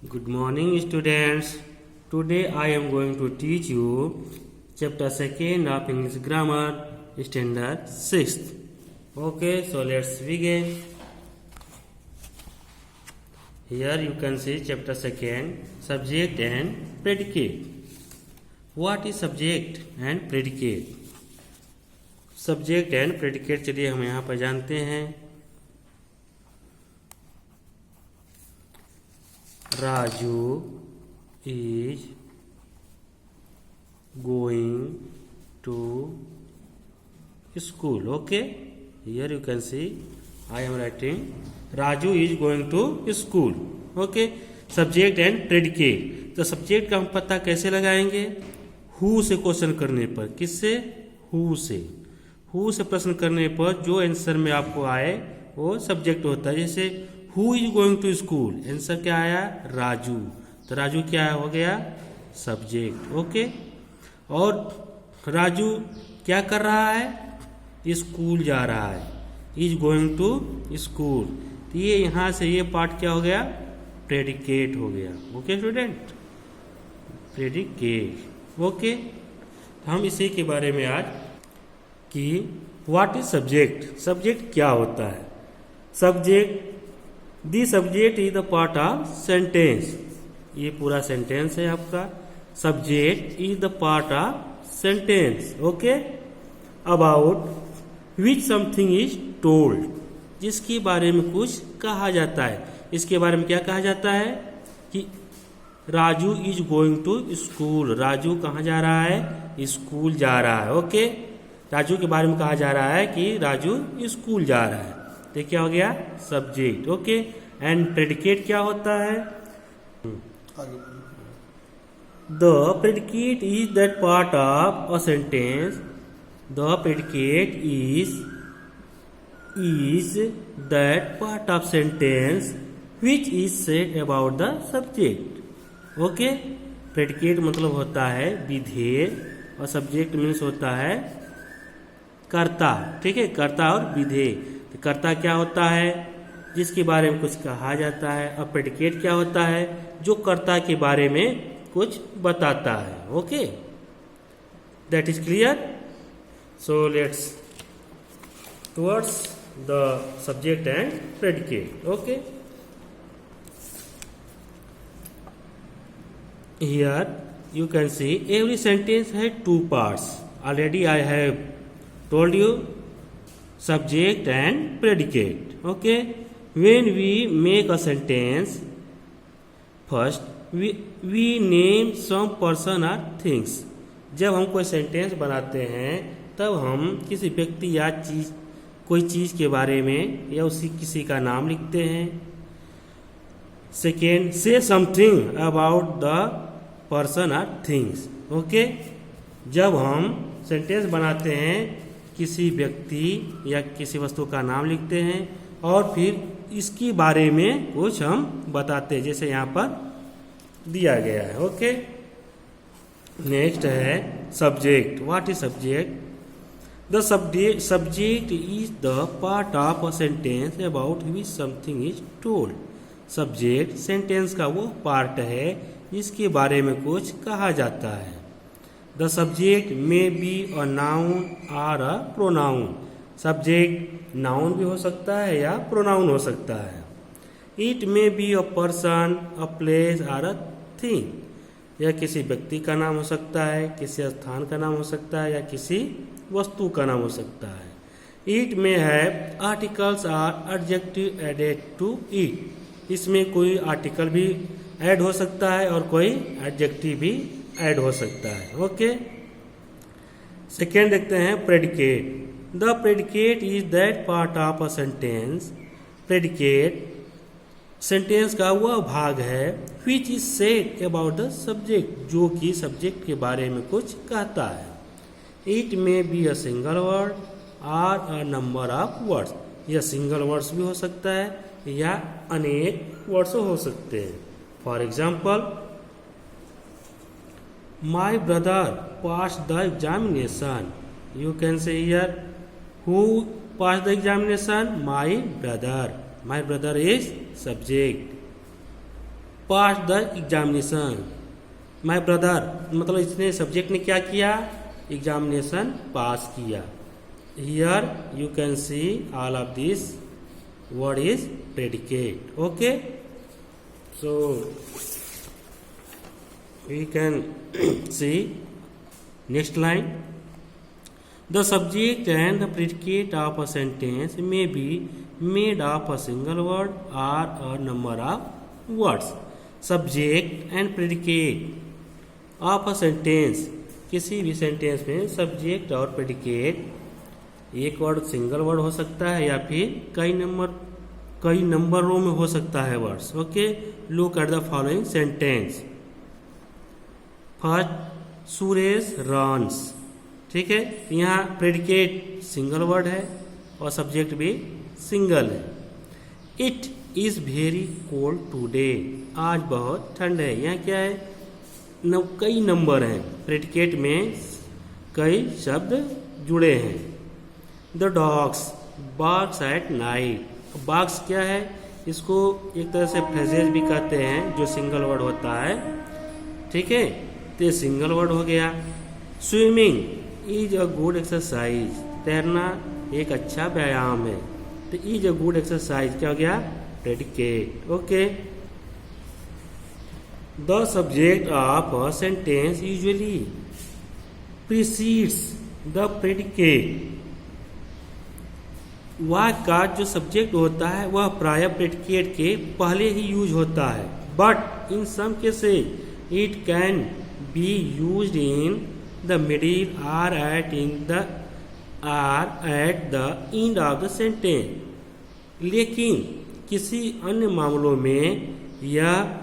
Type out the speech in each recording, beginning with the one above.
Good morning, students. Today I am going to teach you chapter 2nd of English grammar, standard 6th. Okay, so let's begin. Here you can see chapter 2nd, subject and predicate. What is subject and predicate? Subject and predicate चलिए हम यहाँ पर जानते हैं. Raju is going to school. Okay, here you can see I am writing Raju is going to school. Okay, subject and predicate. तो subject का हम पता कैसे लगाएंगे? हु से क्वेश्चन करने पर. किससे? हु से. हु से प्रश्न करने पर जो आंसर में आपको आए वो सब्जेक्ट होता है. जैसे who is going to school, answer क्या आया? राजू. तो राजू क्या हो गया? सब्जेक्ट. ओके, और राजू क्या कर रहा है? स्कूल जा रहा है. Is going to school. तो ये यहाँ से ये पार्ट क्या हो गया? प्रेडिकेट हो गया. Okay student, predicate. ओके, तो हम इसी के बारे में आज कि व्हाट इज सब्जेक्ट. सब्जेक्ट क्या होता है? Subject, the subject is the part of sentence. ये पूरा सेंटेंस है आपका. Subject is the part of sentence. Okay, about which something is told, जिसके बारे में कुछ कहा जाता है. इसके बारे में क्या कहा जाता है? कि Raju is going to school. Raju कहाँ जा रहा है? स्कूल जा रहा है. ओके, राजू के बारे में कहा जा रहा है कि राजू स्कूल जा रहा है. तो क्या हो गया? सब्जेक्ट. ओके, एंड प्रेडिकेट क्या होता है? The predicate is that part of a sentence. The predicate is that part of sentence which is said about the subject. Okay, predicate मतलब होता है विधेय और सब्जेक्ट मीन्स होता है कर्ता. ठीक है, कर्ता और विधेय. तो कर्ता क्या होता है? जिसके बारे में कुछ कहा जाता है. और प्रेडिकेट क्या होता है? जो कर्ता के बारे में कुछ बताता है. Okay, that is clear. So let's towards the subject and predicate. Okay, here you can see every sentence has two parts. Already I have told you subject and predicate. Okay, when we make a sentence, first we name some person or things. जब हम कोई sentence बनाते हैं तब हम किसी व्यक्ति या चीज, कोई चीज के बारे में या उसी किसी का नाम लिखते हैं. सेकेंड, से समथिंग अबाउट द पर्सन और थिंग्स. ओके, जब हम सेंटेंस बनाते हैं किसी व्यक्ति या किसी वस्तु का नाम लिखते हैं और फिर इसके बारे में कुछ हम बताते हैं, जैसे यहाँ पर दिया गया है. ओके, नेक्स्ट है subject. What is subject? The subject is the part of a sentence about which something is told. Subject sentence का वो पार्ट है जिसके बारे में कुछ कहा जाता है. The subject may be a noun or a pronoun. Subject noun भी हो सकता है या प्रोनाउन हो सकता है. It may be a person, a place or a thing. यह किसी व्यक्ति का नाम हो सकता है, किसी स्थान का नाम हो सकता है या किसी वस्तु का नाम हो सकता है. It may have articles or adjective added to it. इसमें कोई आर्टिकल भी ऐड हो सकता है और कोई एडजेक्टिव भी ऐड हो सकता है. ओके, सेकेंड देखते हैं predicate. The predicate is that part of a sentence. Predicate sentence का वह भाग है which is said about the subject, जो कि सब्जेक्ट के बारे में कुछ कहता है. It may be a single word or a number of words. यह सिंगल वर्ड्स भी हो सकता है या अनेक वर्ड्स हो सकते हैं. For example, my brother pass the examination. You can say here who pass the examination? My brother. My brother is subject. Pass the examination. My brother मतलब इसने सब्जेक्ट ने क्या किया, एग्जामिनेशन पास किया। Here you can see all of this word is predicate. Okay, so we can see next line. The subject and the predicate of a sentence may be made of a single word or a number of words. Subject and predicate of a sentence, किसी भी sentence में subject और predicate एक word single word हो सकता है या फिर कई नंबरों में हो सकता है words. Okay, look at the following sentence. First, Suresh runs. ठीक है, यहाँ प्रेडिकेट सिंगल वर्ड है और सब्जेक्ट भी सिंगल है। It is very cold today, आज बहुत ठंड है। यहाँ क्या है, कई नंबर हैं, प्रेडिकेट में कई शब्द जुड़े हैं। The dogs barks at night. Barks क्या है, इसको एक तरह से फ्रेजेज भी कहते हैं जो सिंगल वर्ड होता है। ठीक है, तो ये सिंगल वर्ड हो गया। Swimming is a good exercise, तैरना एक अच्छा व्यायाम है। तो इज अ गुड एक्सरसाइज क्या हो गया, predicate. Okay, the subject of a sentence usually precedes the predicate. वाक्य का जो सब्जेक्ट होता है वह प्राय प्रेडिकेट के पहले ही यूज होता है। But in some cases it can be used in the middle or at the end of the sentence। लेकिन किसी अन्य मामलों में यह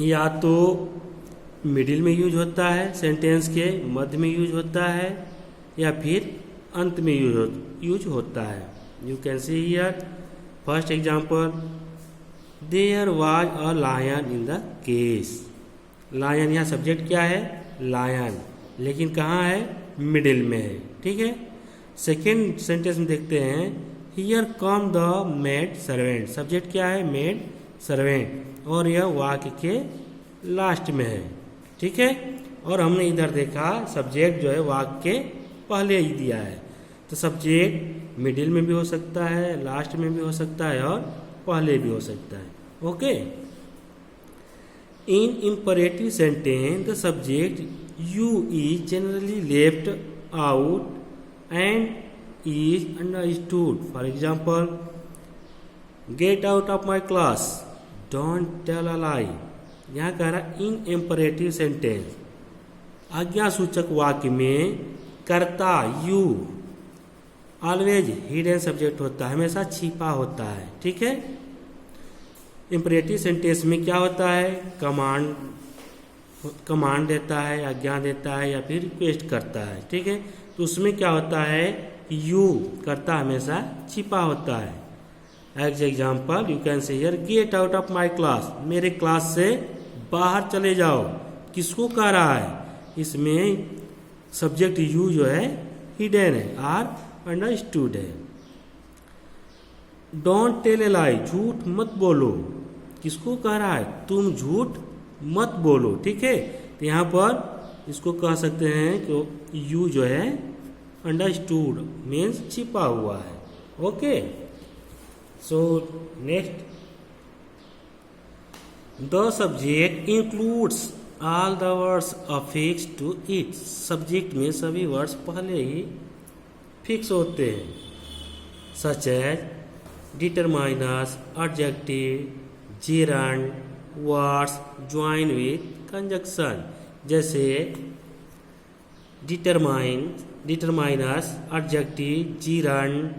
या तो मिडिल में यूज होता है, सेंटेंस के मध्य में यूज होता है, या फिर अंत में यूज होता है। You can see here first example, there was a lion in the case. Lion यहाँ सब्जेक्ट क्या है, लायन, लेकिन कहाँ है, मिडिल में है। ठीक है, सेकेंड सेंटेंस में देखते हैं, here come the maid servant. Subject क्या है, मेड सर्वेंट, और यह वाक्य के लास्ट में है। ठीक है, और हमने इधर देखा सब्जेक्ट जो है वाक्य के पहले ही दिया है। तो सब्जेक्ट मिडिल में भी हो सकता है, लास्ट में भी हो सकता है, और पहले भी हो सकता है। Okay, in imperative sentence the subject you is generally left out and is understood. For example, get out of my class, don't tell a lie। यहाँ कह रहा इन इम्परेटिव सेंटेंस, आज्ञा सूचक वाक्य में कर्ता यू ऑलवेज हिडन सब्जेक्ट होता है, हमेशा छिपा होता है। ठीक है, इम्परेटिव सेंटेंस में क्या होता है, कमांड देता है, आज्ञा देता है, या फिर रिक्वेस्ट करता है। ठीक है, तो उसमें क्या होता है, यू करता हमेशा छिपा होता है। As example you can say here, get out of my class, मेरे क्लास से बाहर चले जाओ। किसको कह रहा है, इसमें सब्जेक्ट यू जो है हिडन है, आर अंडरस्टूड है। डोंट टेल ए लाई, झूठ मत बोलो। किसको कह रहा है, तुम झूठ मत बोलो। ठीक है, तो यहाँ पर इसको कह सकते हैं कि यू जो है अंडरस्टूड मीन्स छिपा हुआ है। Okay, so next, the subject includes all the words affix to it. Subject में सभी वर्ड्स पहले ही फिक्स होते हैं, such as determiners, adjective, gerund, words join with conjunction. जैसे determiners, adjective, gerund,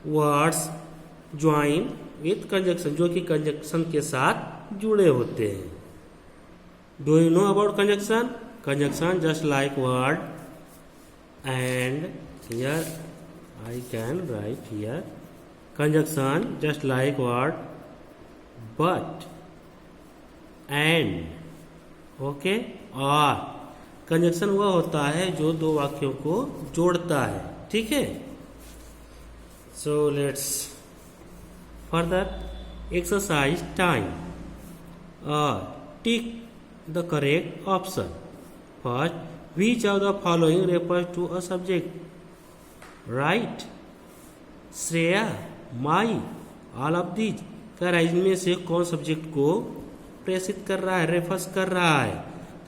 words join with conjunction, जो कि conjunction के साथ जुड़े होते हैं। Do you know about conjunction? Conjunction just like word, and here I can write here conjunction just like word but and, okay. और conjunction वह होता है जो दो वाक्यों को जोड़ता है, ठीक है। So let's further exercise time. Tick the correct option. First, which of the following refers to a subject? Right, Shreya, my, all of these. क्या इनमें से कौन सब्जेक्ट को प्रेषित कर रहा है, रेफर्स कर रहा है?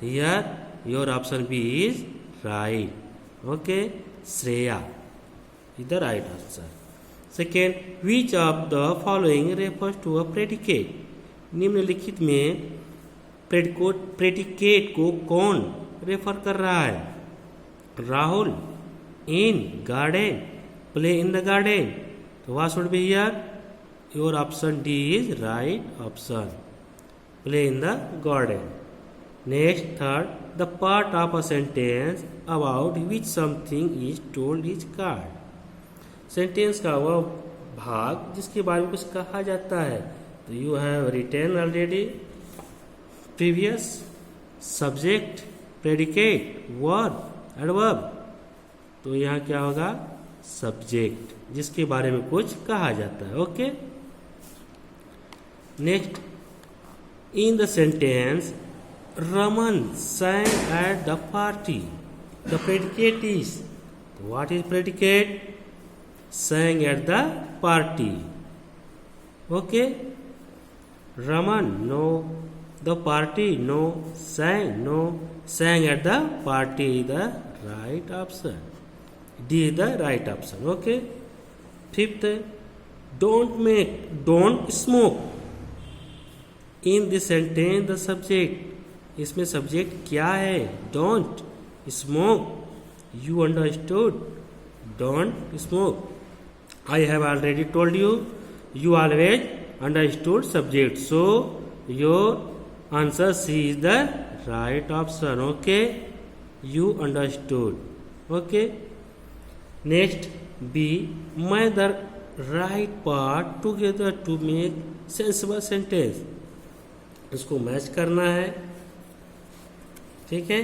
तो here your option B is right. Okay, Shreya is the right answer. Second, which of the following refers to a predicate? निम्नलिखित में प्रेडिकेट को कौन रेफर कर रहा है? Rahul, in garden, play in the garden. तो what should be here? Your option D is right option, play in the garden. Next, third, the part of a sentence about which something is told is called. Sentence का वह भाग जिसके बारे में कुछ कहा जाता है. तो you have written already previous subject, predicate, verb, adverb. तो यहाँ क्या होगा? सब्जेक्ट, जिसके बारे में कुछ कहा जाता है. Okay. Next, in the sentence Raman sang at the party. The predicate is, what is predicate? Sang at the party. Okay. Raman, no. The party, no. Sang, no. Sang at the party is the right option. D is the right option. Okay. Fifth, don't smoke. In this sentence the subject, इसमें subject क्या है? Don't smoke. You understood, don't smoke. I have already told you, you always understood subject. So your answer C is the right option. Okay, you understood. Okay. Next, B, मैं the right part together to make sensible sentence. इसको match करना है. ठीक है.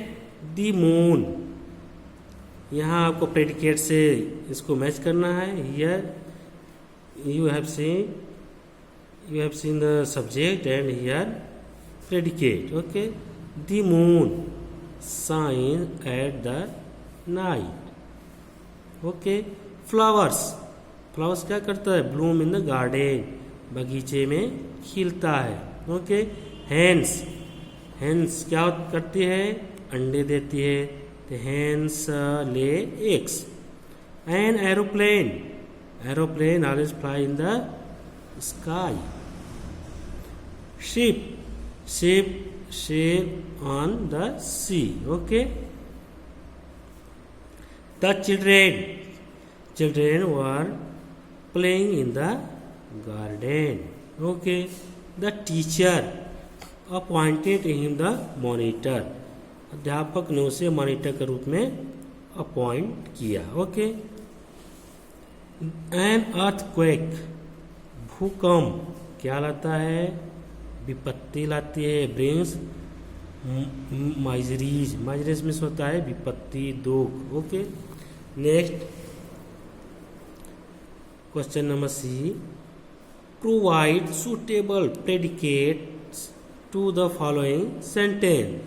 दी moon, यहाँ आपको predicate से इसको मैच करना है. Here you have seen the subject and here predicate. Okay. The moon shine at the night. Okay. Flowers क्या करता है? ब्लूम इन द गार्डन, बगीचे में खिलता है. ओके. हेंस क्या करती है? अंडे देती है. तो hens lay eggs. An aeroplane always fly in the sky. Ship sail on the sea. Okay. The children were playing in the garden. Okay. The teacher appointed him the monitor. अध्यापक ने उसे मॉनिटर के रूप में appoint किया. Okay. An earthquake, भूकंप क्या लाता है? विपत्ति लाती है. ब्रिंग्स माइजरीज में होता है विपत्ति, दुख. Okay. Next, question number C, provide suitable predicate to the following sentence.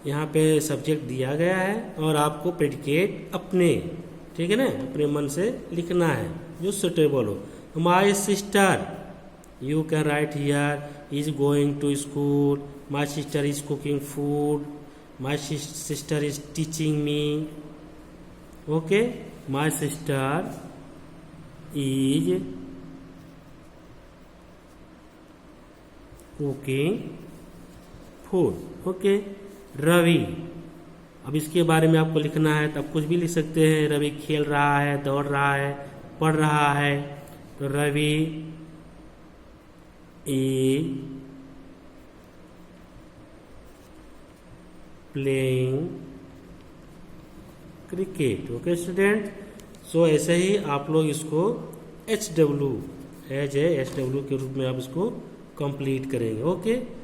यहाँ पे सब्जेक्ट दिया गया है और आपको प्रेडिकेट अपने, ठीक है ना, अपने मन से लिखना है जो सुटेबल हो. My sister, you can write here, is going to school. My sister is cooking food. My sister is teaching me. Okay. My sister is cooking food. Okay. Ravi, अब इसके बारे में आपको लिखना है तो आप कुछ भी लिख सकते हैं. रवि खेल रहा है, दौड़ रहा है, पढ़ रहा है. तो Ravi is playing cricket. Okay student. So ऐसे ही आप लोग इसको HW के रूप में आप इसको कंप्लीट करेंगे. ओके.